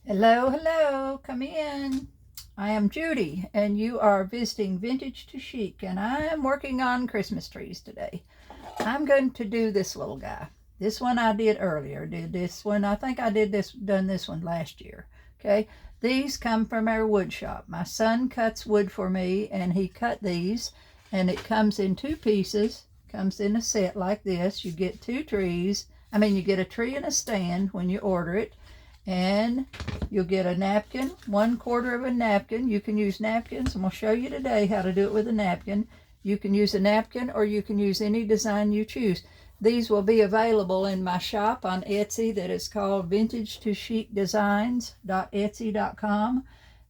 Hello, hello, come in. I am Judy, and you are visiting Vintage to Chic, and I am working on Christmas trees today. I'm going to do this little guy. This one I did earlier. Did this one? I think I done this one last year. Okay, these come from our wood shop. My son cuts wood for me, and he cut these, and it comes in two pieces. Comes in a set like this. You get two trees. You get a tree and a stand when you order it. And you'll get a napkin, 1/4 of a napkin. You can use napkins, and we'll show you today how to do it with a napkin. You can use a napkin, or you can use any design you choose. These will be available in my shop on Etsy that is called Vintage to Chic Designs.etsy.com.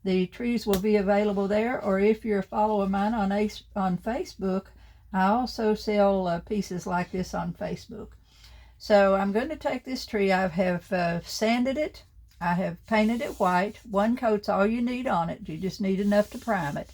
The trees will be available there, or if you're a follower of mine on Facebook, I also sell pieces like this on Facebook. So I'm going to take this tree. I have sanded it. I have painted it white. One coat's all you need on it. You just need enough to prime it.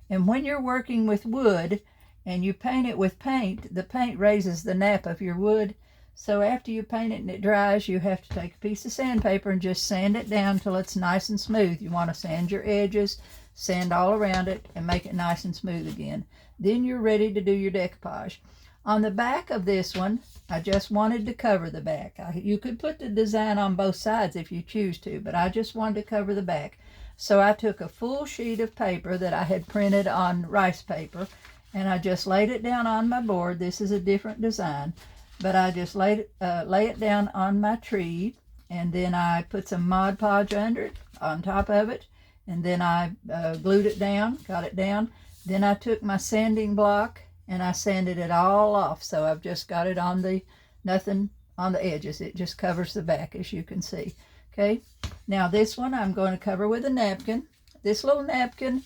And when you're working with wood and you paint it with paint, the paint raises the nap of your wood. So after you paint it and it dries, you have to take a piece of sandpaper and just sand it down till it's nice and smooth. You want to sand your edges, sand all around it, and make it nice and smooth again. Then you're ready to do your decoupage. On the back of this one, I just wanted to cover the back. You could put the design on both sides if you choose to, but I just wanted to cover the back. So I took a full sheet of paper that I had printed on rice paper, and I just laid it down on my board. This is a different design, but I just lay it down on my tree, and then I put some Mod Podge under it, on top of it, and then I glued it down, got it down. Then I took my sanding block and I sanded it all off, so I've just got it on nothing on the edges. It just covers the back, as you can see. Okay, now this one I'm going to cover with a napkin. This little napkin,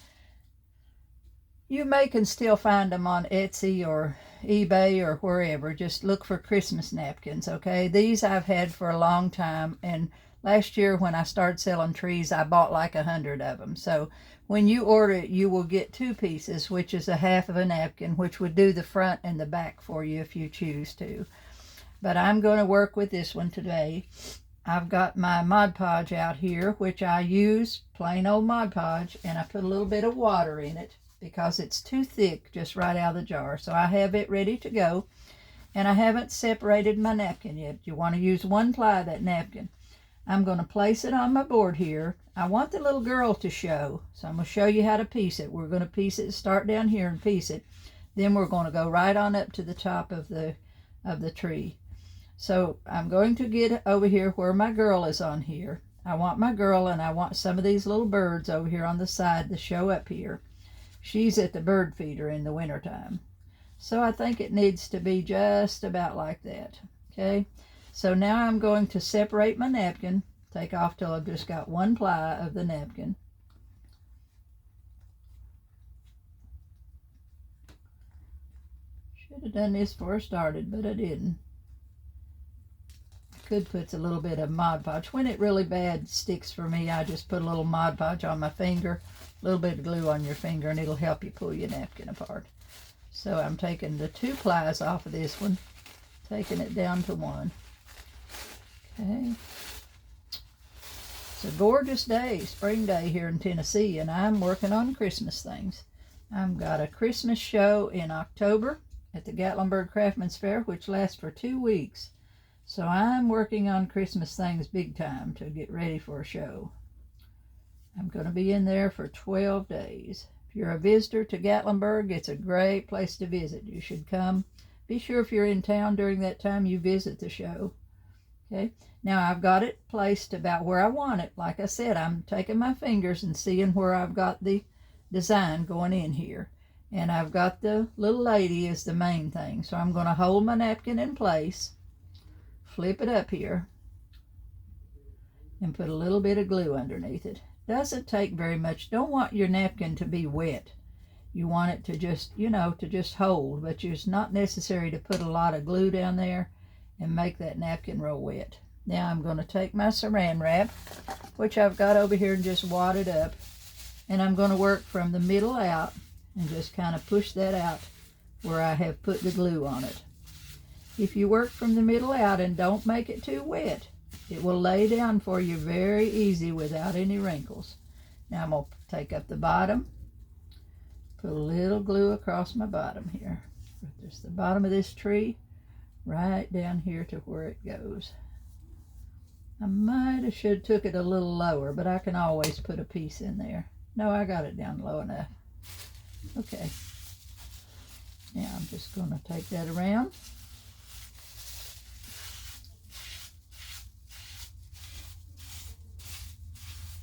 you can still find them on Etsy or eBay or wherever. Just look for Christmas napkins, okay? These I've had for a long time, and last year when I started selling trees, I bought like 100 of them. So when you order it, you will get two pieces, which is a half of a napkin, which would do the front and the back for you if you choose to. But I'm going to work with this one today. I've got my Mod Podge out here, which I use plain old Mod Podge, and I put a little bit of water in it because it's too thick just right out of the jar. So I have it ready to go, and I haven't separated my napkin yet. You want to use one ply of that napkin. I'm going to place it on my board here. I want the little girl to show, so I'm going to show you how to piece it. We're going to piece it, start down here and piece it. Then we're going to go right on up to the top of the tree. So I'm going to get over here where my girl is on here. I want my girl, and I want some of these little birds over here on the side to show up here. She's at the bird feeder in the wintertime. So I think it needs to be just about like that, okay? So now I'm going to separate my napkin, take off till I've just got one ply of the napkin. Should have done this before I started, but I didn't. Could put a little bit of Mod Podge. When it really bad sticks for me, I just put a little Mod Podge on my finger, a little bit of glue on your finger, and it'll help you pull your napkin apart. So I'm taking the two plies off of this one, taking it down to one. Okay. It's a gorgeous day, spring day here in Tennessee, and I'm working on Christmas things. I've got a Christmas show in October at the Gatlinburg Craftsman's Fair, which lasts for 2 weeks. So I'm working on Christmas things big time to get ready for a show. I'm going to be in there for 12 days. If you're a visitor to Gatlinburg, it's a great place to visit. You should come. Be sure if you're in town during that time, you visit the show. Okay, now I've got it placed about where I want it. Like I said, I'm taking my fingers and seeing where I've got the design going in here. And I've got the little lady as the main thing. So I'm going to hold my napkin in place, flip it up here, and put a little bit of glue underneath it. Doesn't take very much. Don't want your napkin to be wet. You want it to just, to just hold, but it's not necessary to put a lot of glue down there and make that napkin real wet. Now I'm going to take my saran wrap, which I've got over here, and just wad it up, and I'm going to work from the middle out and just kind of push that out where I have put the glue on it. If you work from the middle out and don't make it too wet, It will lay down for you very easy without any wrinkles. Now I'm going to take up the bottom, put a little glue across my bottom here. Just the bottom of this tree, right down here to where it goes. I might have should took it a little lower, but I can always put a piece in there. No, I got it down low enough. Okay. Now I'm just going to take that around.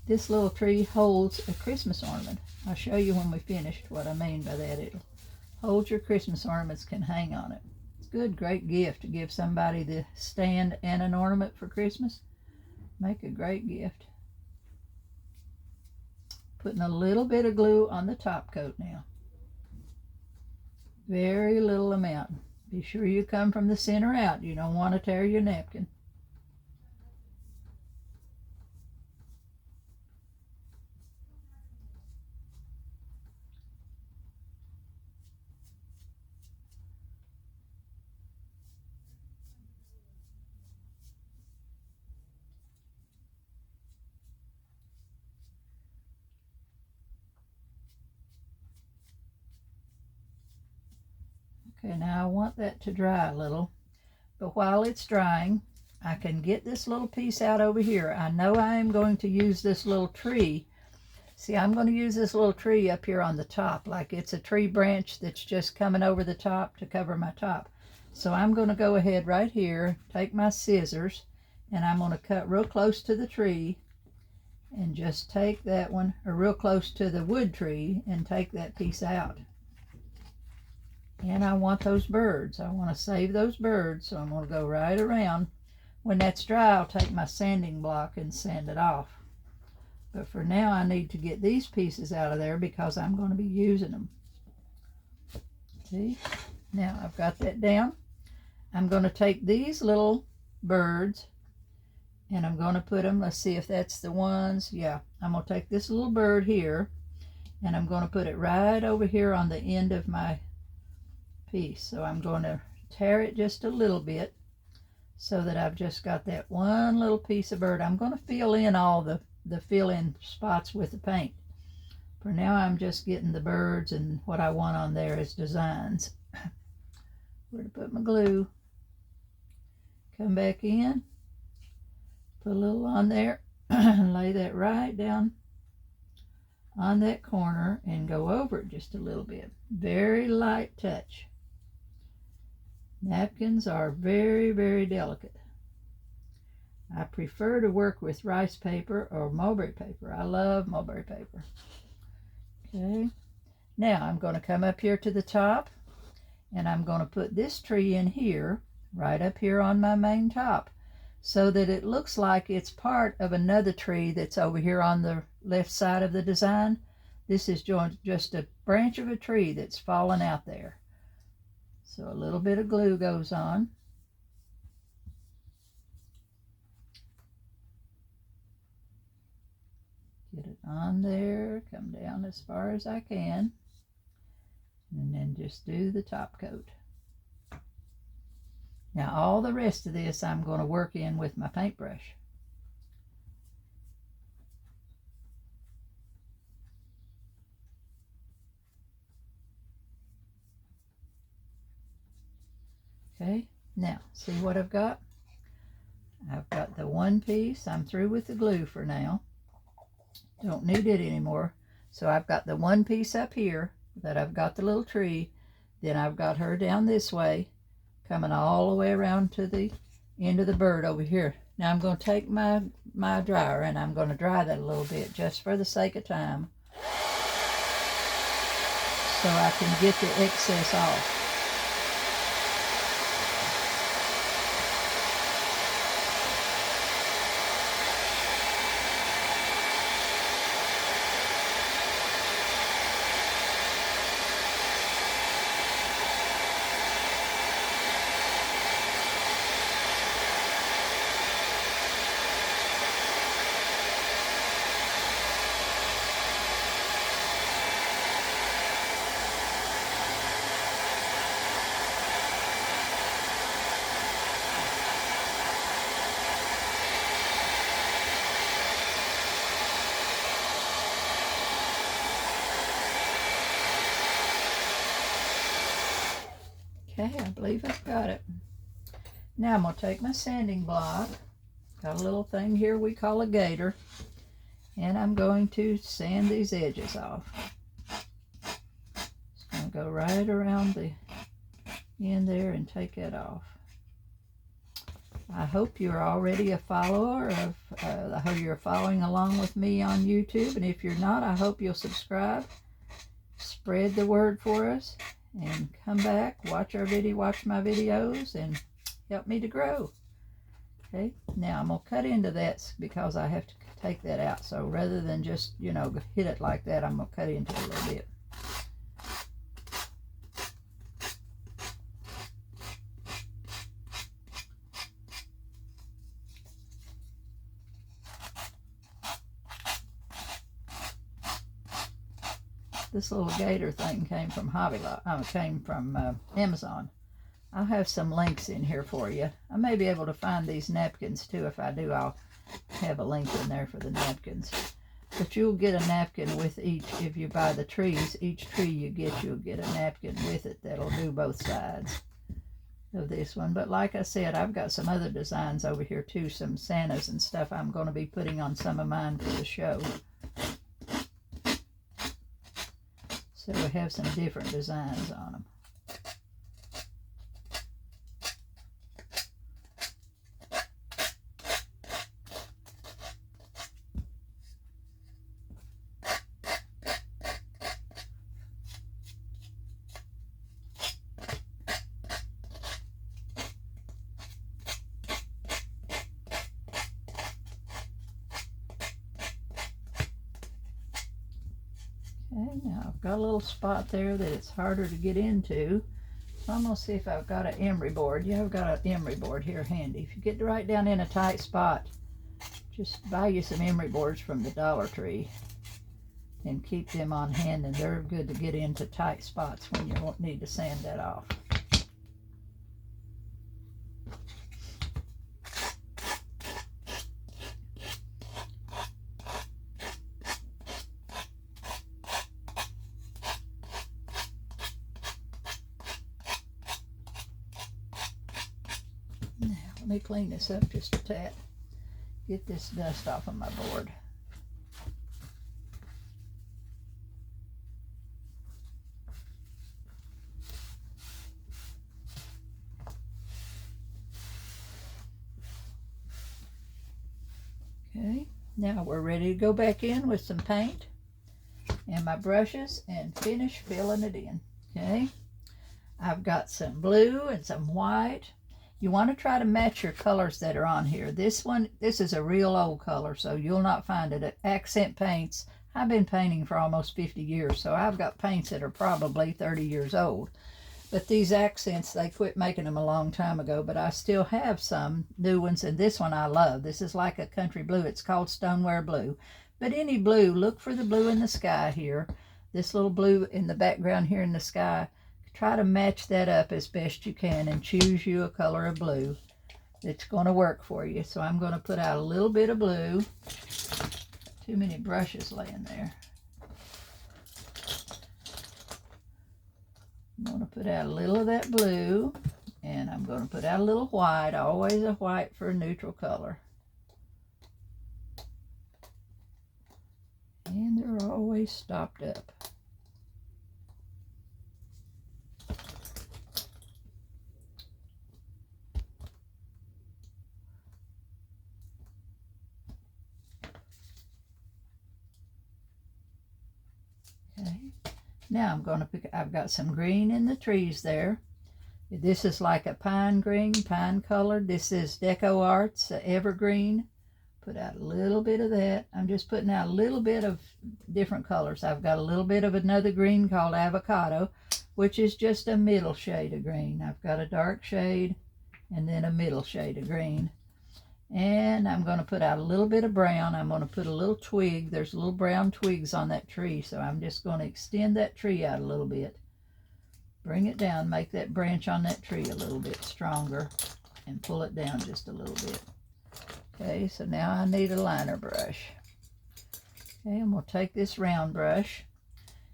This little tree holds a Christmas ornament. I'll show you when we finished what I mean by that. It'll hold your Christmas ornaments, can hang on it. It's a good, great gift to give somebody the stand and an ornament for Christmas. Make a great gift. Putting a little bit of glue on the top coat now. Very little amount. Be sure you come from the center out. You don't want to tear your napkin. Okay, now I want that to dry a little, but while it's drying, I can get this little piece out over here. I know I am going to use this little tree. See, I'm going to use this little tree up here on the top, like it's a tree branch that's just coming over the top to cover my top. So I'm going to go ahead right here, take my scissors, and I'm going to cut real close to the tree, and just take that one, or real close to the wood tree, and take that piece out. And I want those birds. I want to save those birds, so I'm going to go right around. When that's dry, I'll take my sanding block and sand it off. But for now, I need to get these pieces out of there because I'm going to be using them. See? Now I've got that down. I'm going to take these little birds and I'm going to put them, let's see if that's the ones. Yeah, I'm going to take this little bird here and I'm going to put it right over here on the end of my piece. So I'm going to tear it just a little bit so that I've just got that one little piece of bird. I'm going to fill in all the fill-in spots with the paint. For now, I'm just getting the birds, and what I want on there is designs. Where to put my glue. Come back in, put a little on there, and lay that right down on that corner and go over it just a little bit. Very light touch. Napkins are very, very delicate. I prefer to work with rice paper or mulberry paper. I love mulberry paper. Okay. Now I'm going to come up here to the top and I'm going to put this tree in here, right up here on my main top, so that it looks like it's part of another tree that's over here on the left side of the design. This is just a branch of a tree that's fallen out there. So a little bit of glue goes on. Get it on there, come down as far as I can, and then just do the top coat. Now all the rest of this I'm going to work in with my paintbrush. Okay, now see what I've got? I've got the one piece. I'm through with the glue for now. Don't need it anymore. So I've got the one piece up here that I've got the little tree. Then I've got her down this way, coming all the way around to the end of the bird over here. Now I'm going to take my dryer and I'm going to dry that a little bit just for the sake of time, so I can get the excess off. Okay, I believe I've got it. Now I'm going to take my sanding block. Got a little thing here we call a gator. And I'm going to sand these edges off. Just going to go right around the end there and take it off. I hope you're already a follower of, I hope you're following along with me on YouTube. And if you're not, I hope you'll subscribe. Spread the word for us. And come back, watch my videos, and help me to grow. Okay, now I'm going to cut into that because I have to take that out. So rather than just, hit it like that, I'm going to cut into it a little bit. This little gator thing came from Amazon. I'll have some links in here for you. I may be able to find these napkins too. If I do, I'll have a link in there for the napkins. But you'll get a napkin with each, if you buy the trees, each tree you get, you'll get a napkin with it that'll do both sides of this one. But like I said, I've got some other designs over here too, some Santas and stuff I'm going to be putting on some of mine for the show. So we have some different designs on them. Okay, now I've got a little spot there that it's harder to get into. So I'm going to see if I've got an emery board. Yeah, I've got an emery board here handy. If you get right down in a tight spot, just buy you some emery boards from the Dollar Tree and keep them on hand, and they're good to get into tight spots when you won't need to sand that off. Let me clean this up just a tad. Get this dust off of my board. Okay, now we're ready to go back in with some paint and my brushes and finish filling it in. Okay, I've got some blue and some white. You want to try to match your colors that are on here. This is a real old color, so you'll not find it at accent paints. I've been painting for almost 50 years, so I've got paints that are probably 30 years old. But these accents, they quit making them a long time ago, but I still have some new ones, and this one I love. This is like a country blue. It's called Stoneware Blue. But any blue, look for the blue in the sky here. This little blue in the background here in the sky. Try to match that up as best you can and choose you a color of blue that's going to work for you. So I'm going to put out a little bit of blue. Too many brushes laying there. I'm going to put out a little of that blue, and I'm going to put out a little white, always a white for a neutral color. And they're always stopped up. Now I'm going to pick, I've got some green in the trees there. This is like a pine green, pine colored. This is Deco Arts Evergreen. Put out a little bit of that. I'm just putting out a little bit of different colors. I've got a little bit of another green called Avocado, which is just a middle shade of green. I've got a dark shade and then a middle shade of green. And I'm going to put out a little bit of brown. I'm going to put a little twig. There's little brown twigs on that tree, so I'm just going to extend that tree out a little bit. Bring it down, make that branch on that tree a little bit stronger, and pull it down just a little bit. Okay, so now I need a liner brush. Okay, I'm going to take this round brush,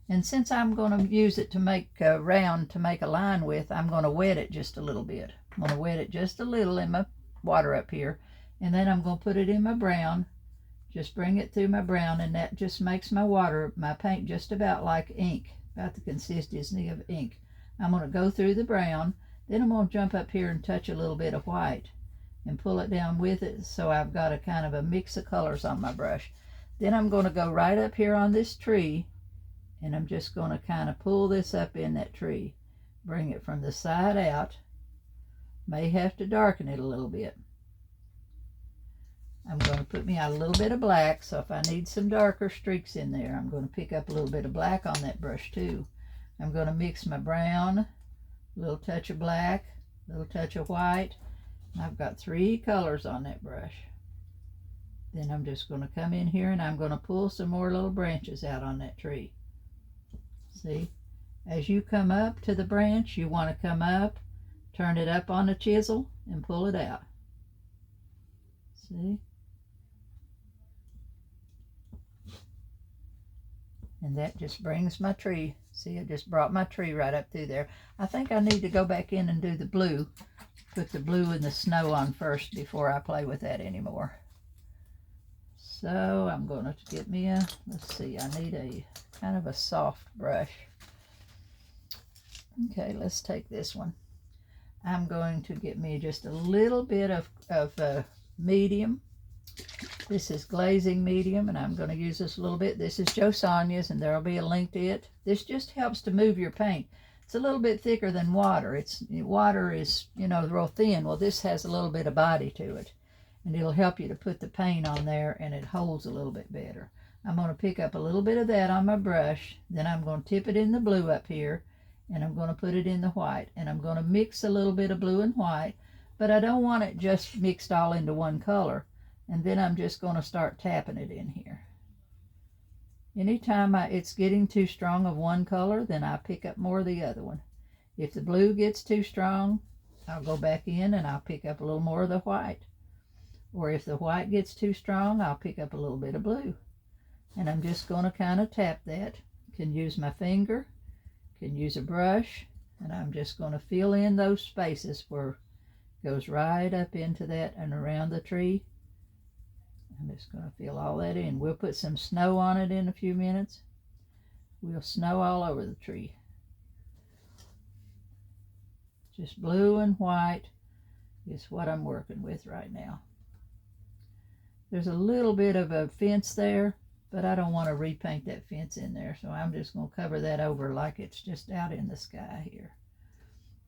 And since I'm going to use it to make a round to make a line with, I'm going to wet it just a little bit. I'm going to wet it just a little in my water up here, and then I'm going to put it in my brown. Just bring it through my brown, and that just makes my paint just about like ink, about the consistency of ink. I'm going to go through the brown, then I'm going to jump up here and touch a little bit of white and pull it down with it, so I've got a kind of a mix of colors on my brush. Then I'm going to go right up here on this tree, and I'm just going to kind of pull this up in that tree. Bring it from the side out. May have to darken it a little bit. I'm going to put me out a little bit of black, so if I need some darker streaks in there, I'm going to pick up a little bit of black on that brush too. I'm going to mix my brown, a little touch of black, a little touch of white. I've got 3 colors on that brush. Then I'm just going to come in here and I'm going to pull some more little branches out on that tree. See, as you come up to the branch, you want to come up, turn it up on the chisel, and pull it out. See? And that just brings my tree. See, it just brought my tree right up through there. I think I need to go back in and do the blue. Put the blue and the snow on first before I play with that anymore. So I'm going to get me a, let's see, I need a kind of a soft brush. Okay, let's take this one. I'm going to get me just a little bit of medium. This is glazing medium, and I'm going to use this a little bit. This is Joe Sonia's, and there will be a link to it. This just helps to move your paint. It's a little bit thicker than water. Water is, you know, real thin. Well, this has a little bit of body to it, and it'll help you to put the paint on there, and it holds a little bit better. I'm going to pick up a little bit of that on my brush. Then I'm going to tip it in the blue up here, and I'm going to put it in the white, and I'm going to mix a little bit of blue and white, but I don't want it just mixed all into one color. And then I'm just going to start tapping it in here. Anytime it's getting too strong of one color, then I pick up more of the other one. If the blue gets too strong, I'll go back in and I'll pick up a little more of the white. Or if the white gets too strong, I'll pick up a little bit of blue. And I'm just going to kind of tap that. Can use my finger, can use a brush, and I'm just going to fill in those spaces where it goes right up into that and around the tree. I'm just going to fill all that in. We'll put some snow on it in a few minutes. We'll snow all over the tree. Just blue and white is what I'm working with right now. There's a little bit of a fence there, but I don't want to repaint that fence in there, so I'm just going to cover that over like it's just out in the sky here.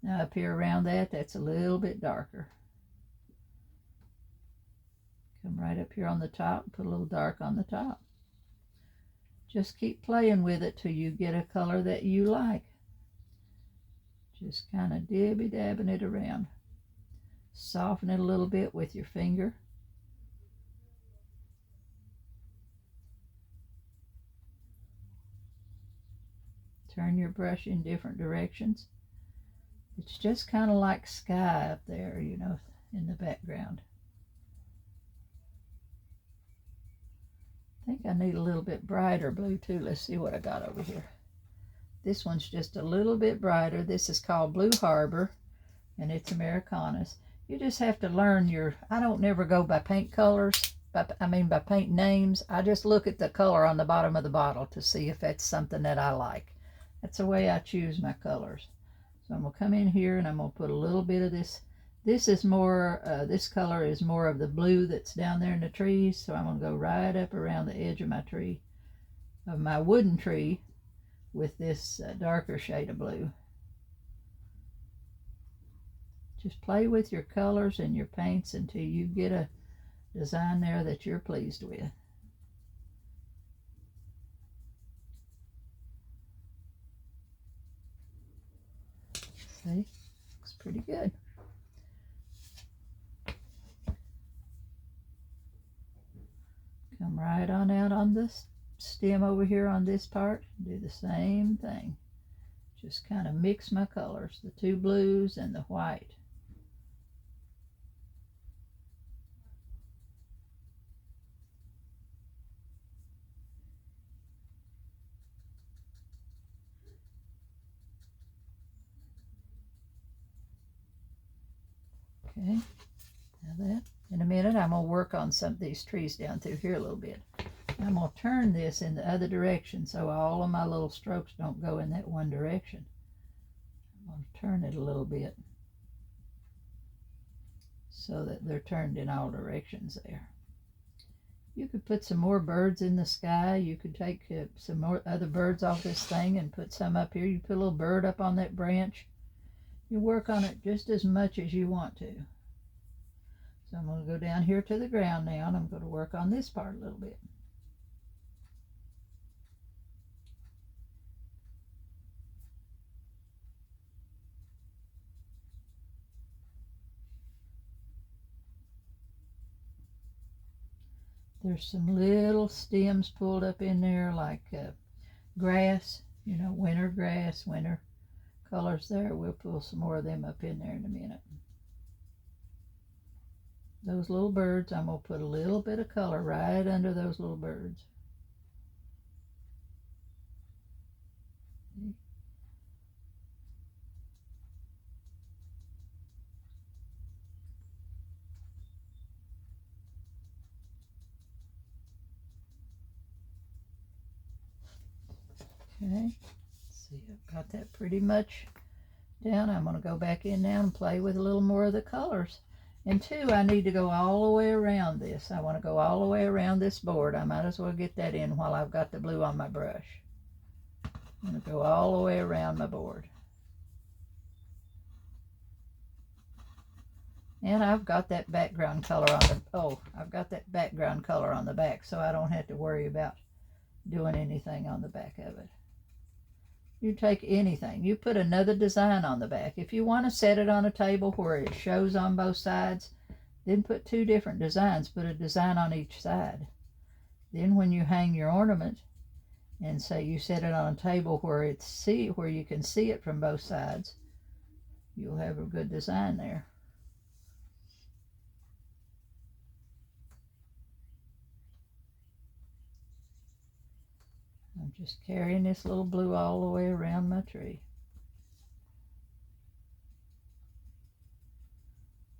Now up here around that, that's a little bit darker. Come right up here on the top, put a little dark on the top. Just keep playing with it till you get a color that you like. Just kind of dibby-dabbing it around. Soften it a little bit with your finger. Turn your brush in different directions. It's just kind of like sky up there, you know, in the background. I think I need a little bit brighter blue too. Let's see what I got over here. This one's just a little bit brighter. This is called Blue Harbor, and it's Americanas. You just have to learn I don't never go by paint colors, by paint names. I just look at the color on the bottom of the bottle to see if that's something that I like. That's the way I choose my colors. So I'm going to come in here and I'm going to put a little bit of this. This is more, this color is more of the blue that's down there in the trees. So I'm going to go right up around the edge of my tree, of my wooden tree, with this darker shade of blue. Just play with your colors and your paints until you get a design there that you're pleased with. See, looks pretty good. Come right on out on this stem over here on this part. Do the same thing. Just kind of mix my colors, the two blues and the white. Okay, now that. In a minute, I'm going to work on some of these trees down through here a little bit. I'm going to turn this in the other direction so all of my little strokes don't go in that one direction. I'm going to turn it a little bit so that they're turned in all directions there. You could put some more birds in the sky. You could take some more other birds off this thing and put some up here. You put a little bird up on that branch. You work on it just as much as you want to. So I'm going to go down here to the ground now, and I'm going to work on this part a little bit. There's some little stems pulled up in there like grass, you know, winter grass, winter colors there. We'll pull some more of them up in there in a minute. Those little birds, I'm going to put a little bit of color right under those little birds. Okay, let's see, I've got that pretty much down. I'm going to go back in now and play with a little more of the colors. And two, I need to go all the way around this. I want to go all the way around this board. I might as well get that in while I've got the blue on my brush. I'm going to go all the way around my board. And I've got that background color on the, I've got that background color on the back, so I don't have to worry about doing anything on the back of it. You take anything, you put another design on the back. If you want to set it on a table where it shows on both sides, then put two different designs, put a design on each side. Then when you hang your ornament, and say you set it on a table where where you can see it from both sides, you'll have a good design there. I'm just carrying this little blue all the way around my tree.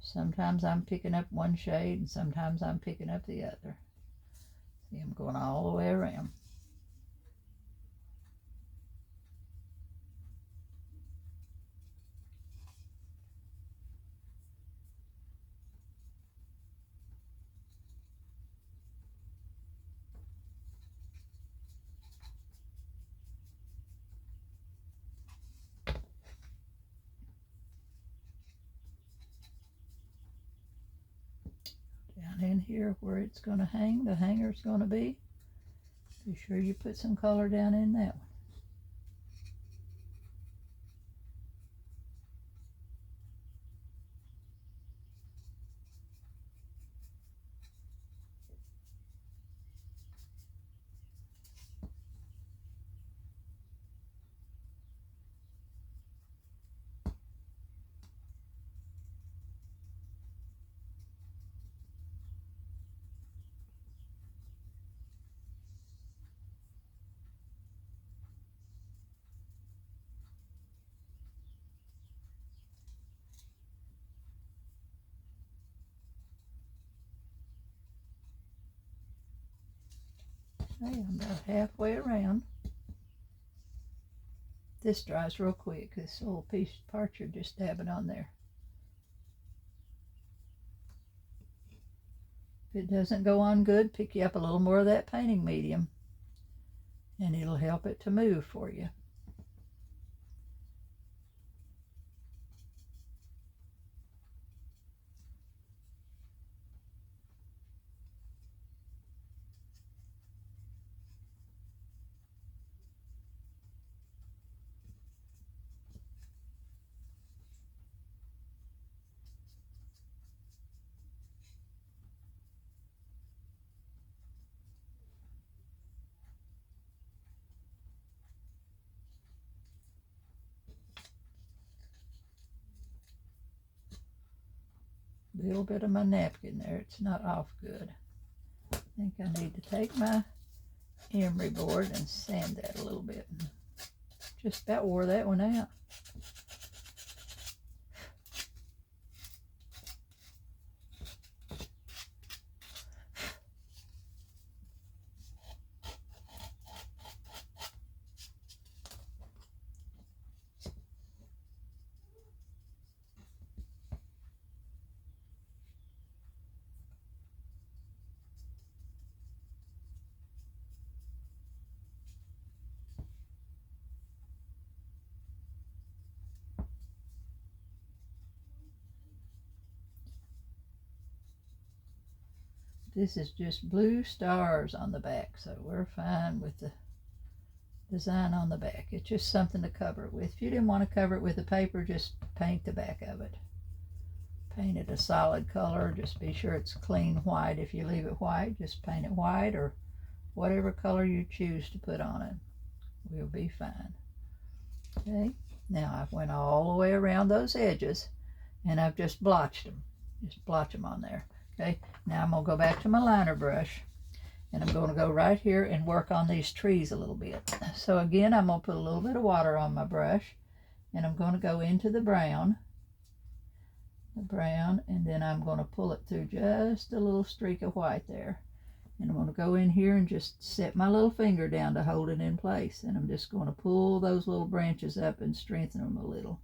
Sometimes I'm picking up one shade and sometimes I'm picking up the other. See, I'm going all the way around. Down in here where it's going to hang, the hanger's going to be sure you put some color down in that one. Okay, I'm about halfway around. This dries real quick. This little piece part you're just dabbing on there. If it doesn't go on good, pick you up a little more of that painting medium and it'll help it to move for you. A little bit of my napkin there, it's not off good. I think I need to take my emery board and sand that a little bit. Just about wore that one out. this is just blue stars on the back, so we're fine with the design on the back. It's just something to cover it with. If you didn't want to cover it with the paper, just paint the back of it. Paint it a solid color. Just be sure it's clean white. If you leave it white, just paint it white or whatever color you choose to put on it. We'll be fine. Okay, now I've went all the way around those edges and I've just blotched them. Just blotch them on there. Okay, now I'm going to go back to my liner brush and I'm going to go right here and work on these trees a little bit. So again, I'm going to put a little bit of water on my brush and I'm going to go into the brown, and then I'm going to pull it through just a little streak of white there. And I'm going to go in here and just set my little finger down to hold it in place. And I'm just going to pull those little branches up and strengthen them a little.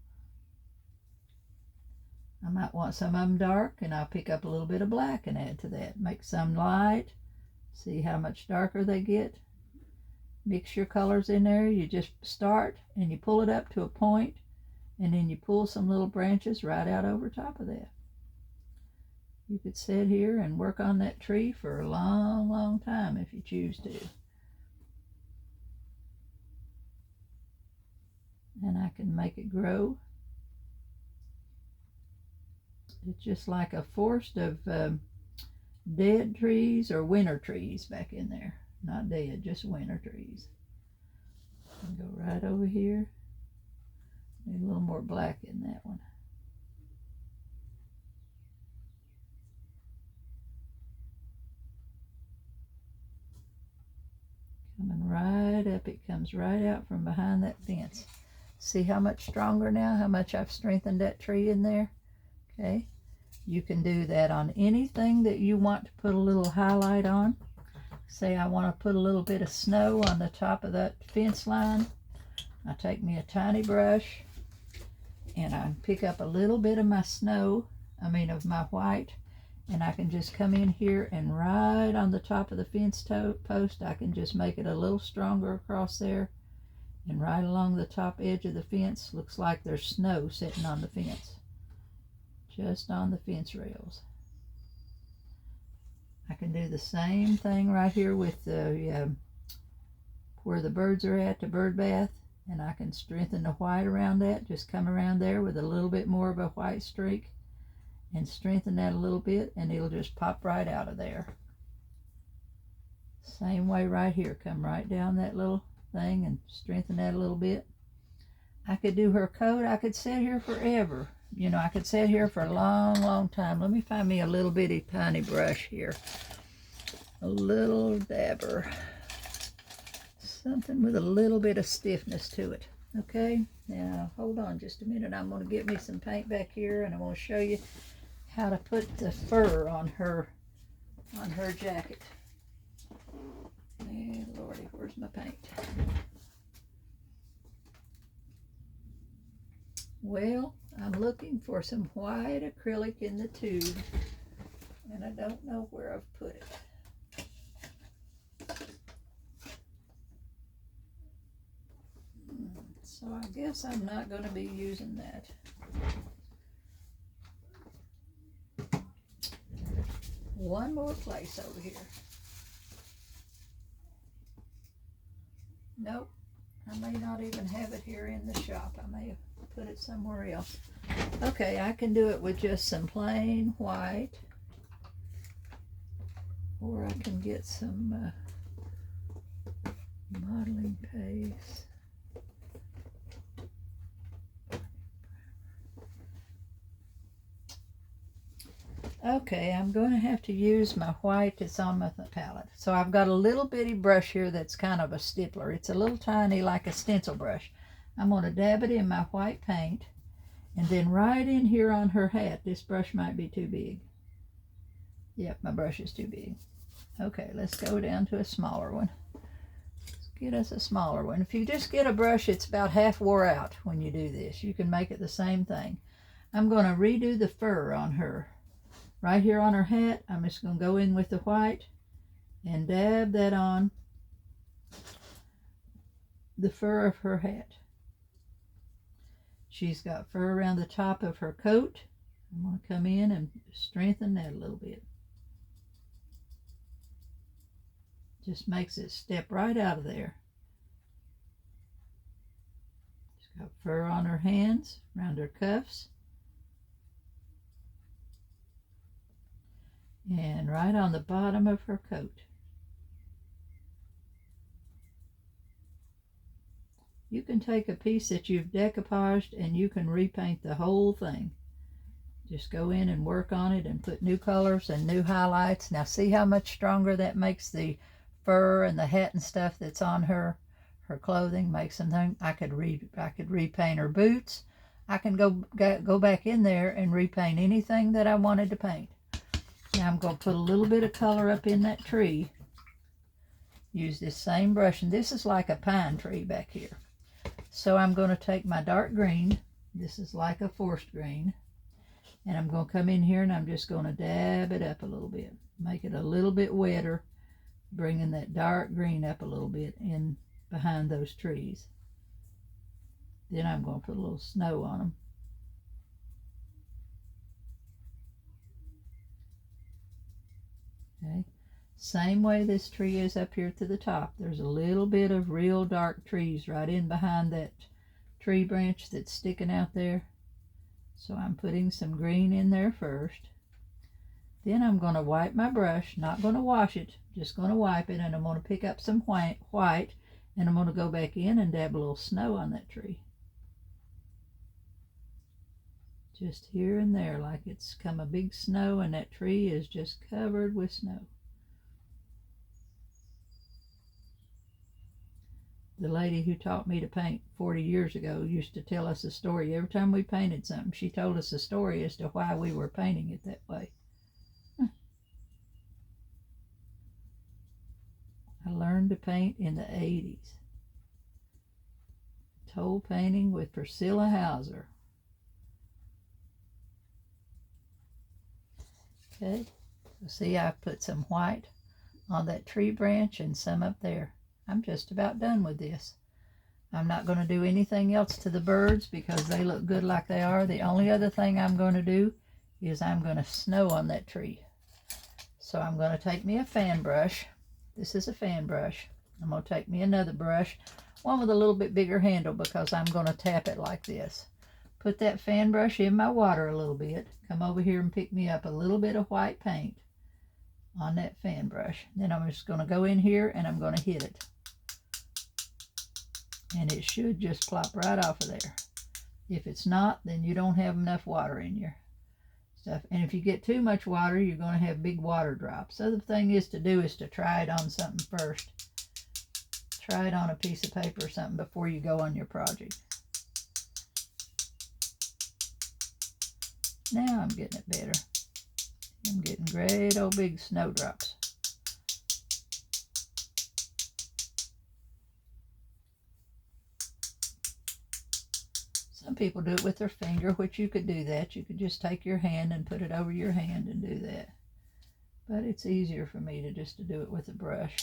I might want some of them dark, and I'll pick up a little bit of black and add to that. Make some light. See how much darker they get. Mix your colors in there. You just start and you pull it up to a point, and then you pull some little branches right out over top of that. You could sit here and work on that tree for a long, long time if you choose to. And I can make it grow. It's just like a forest of dead trees or winter trees back in there. Not dead, just winter trees. And go right over here. Need a little more black in that one. Coming right up, it comes right out from behind that fence. See how much stronger now, how much I've strengthened that tree in there? Okay, you can do that on anything that you want to put a little highlight on. Say I want to put a little bit of snow on the top of that fence line. I take me a tiny brush and I pick up a little bit of my snow, of my white, and I can just come in here and right on the top of the fence post, I can just make it a little stronger across there. And right along the top edge of the fence, looks like there's snow sitting on the fence. Just on the fence rails. I can do the same thing right here with the where the birds are at, the bird bath. And I can strengthen the white around that. Just come around there with a little bit more of a white streak. And strengthen that a little bit, and it'll just pop right out of there. Same way right here. Come right down that little thing and strengthen that a little bit. I could do her coat. I could sit here forever. I could sit here for a long, long time. Let me find me a little bitty tiny brush here. A little dabber. Something with a little bit of stiffness to it. Okay, now hold on just a minute. I'm going to get me some paint back here, and I'm going to show you how to put the fur on her jacket. Hey, Lordy, where's my paint? Well, I'm looking for some white acrylic in the tube, and I don't know where I've put it. So I guess I'm not going to be using that. One more place over here. Nope, I may not even have it here in the shop. I may have put it somewhere else. Okay, I can do it with just some plain white, or I can get some modeling paste. Okay, I'm going to have to use my white that's on my palette. So I've got a little bitty brush here that's kind of a stippler. It's a little tiny, like a stencil brush. I'm going to dab it in my white paint, and then right in here on her hat. This brush might be too big. Yep, my brush is too big. Okay, let's go down to a smaller one. Let's get us a smaller one. If you just get a brush, it's about half wore out when you do this. You can make it the same thing. I'm going to redo the fur on her. Right here on her hat, I'm just going to go in with the white and dab that on the fur of her hat. She's got fur around the top of her coat. I'm going to come in and strengthen that a little bit. Just makes it step right out of there. She's got fur on her hands, around her cuffs, and right on the bottom of her coat. You can take a piece that you've decoupaged and you can repaint the whole thing. Just go in and work on it and put new colors and new highlights. Now see how much stronger that makes the fur and the hat and stuff that's on her clothing. Makes something. I could repaint her boots. I can go back in there and repaint anything that I wanted to paint. Now I'm going to put a little bit of color up in that tree. Use this same brush, and this is like a pine tree back here. So I'm going to take my dark green. This is like a forest green. And I'm going to come in here and I'm just going to dab it up a little bit. Make it a little bit wetter, bringing that dark green up a little bit in behind those trees. Then I'm going to put a little snow on them. Okay. Same way this tree is up here to the top. There's a little bit of real dark trees right in behind that tree branch that's sticking out there. So I'm putting some green in there first. Then I'm going to wipe my brush, not going to wash it, just going to wipe it, and I'm going to pick up some white, and I'm going to go back in and dab a little snow on that tree. Just here and there, like it's come a big snow, and that tree is just covered with snow. The lady who taught me to paint 40 years ago used to tell us a story. Every time we painted something, she told us a story as to why we were painting it that way. I learned to paint in the 80s. Toll painting with Priscilla Hauser. Okay, so see, I put some white on that tree branch and some up there. I'm just about done with this. I'm not going to do anything else to the birds because they look good like they are. The only other thing I'm going to do is I'm going to snow on that tree. So I'm going to take me a fan brush. This is a fan brush. I'm going to take me another brush, one with a little bit bigger handle, because I'm going to tap it like this. Put that fan brush in my water a little bit. Come over here and pick me up a little bit of white paint on that fan brush. Then I'm just going to go in here and I'm going to hit it. And it should just plop right off of there. If it's not, then you don't have enough water in your stuff. And if you get too much water, you're going to have big water drops. So the thing is to do is to try it on something first. Try it on a piece of paper or something before you go on your project. Now I'm getting it better. I'm getting great old big snowdrops. Some people do it with their finger, which you could do that. You could just take your hand and put it over your hand and do that. But it's easier for me to just do it with a brush.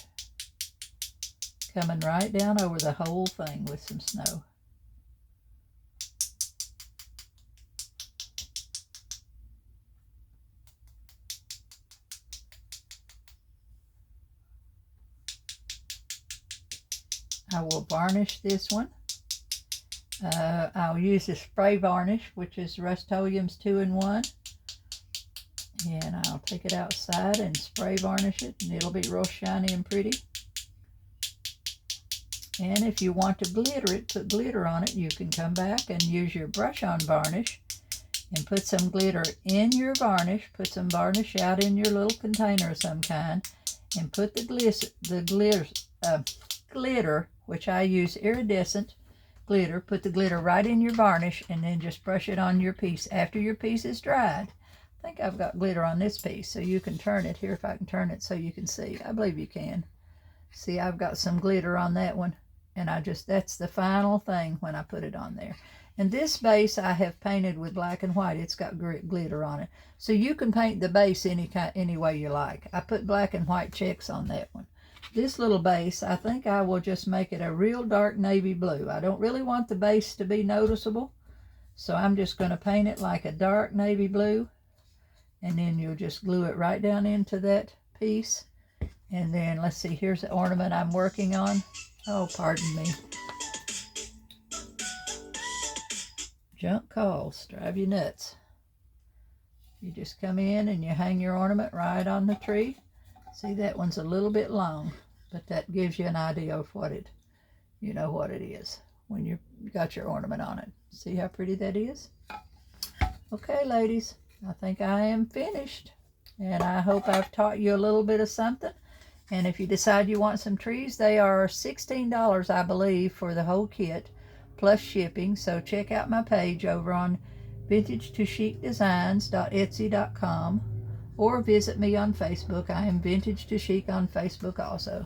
Coming right down over the whole thing with some snow. I will varnish this one. I'll use a spray varnish, which is Rust-Oleum's 2-in-1. And I'll take it outside and spray varnish it, and it'll be real shiny and pretty. And if you want to glitter it, put glitter on it, you can come back and use your brush on varnish and put some glitter in your varnish. Put some varnish out in your little container of some kind, and put the glitter, which I use iridescent glitter. Put the glitter right in your varnish, and then just brush it on your piece after your piece is dried. I think I've got glitter on this piece, so you can turn it here. If I can turn it so you can see, I believe you can. See, I've got some glitter on that one, and that's the final thing when I put it on there. And this base I have painted with black and white. It's got glitter on it, so you can paint the base any way you like. I put black and white checks on that one. This little base, I think I will just make it a real dark navy blue. I don't really want the base to be noticeable, so I'm just going to paint it like a dark navy blue, and then you'll just glue it right down into that piece, And then let's see, here's the ornament I'm working on. Oh, pardon me. Junk calls drive you nuts. You just come in and you hang your ornament right on the tree. See, that one's a little bit long, but that gives you an idea of what it, you know what it is when you got your ornament on it. See how pretty that is? Okay, ladies, I think I am finished. And I hope I've taught you a little bit of something. And if you decide you want some trees, they are $16, I believe, for the whole kit, plus shipping. So check out my page over on vintage2chicdesigns.etsy.com, or visit me on Facebook. I am Vintage to Chic on Facebook also.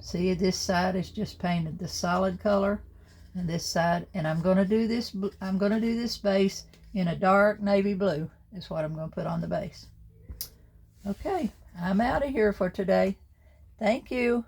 See, this side is just painted the solid color, and this side, and I'm going to do this base in a dark navy blue is what I'm going to put on the base. Okay, I'm out of here for today. Thank you.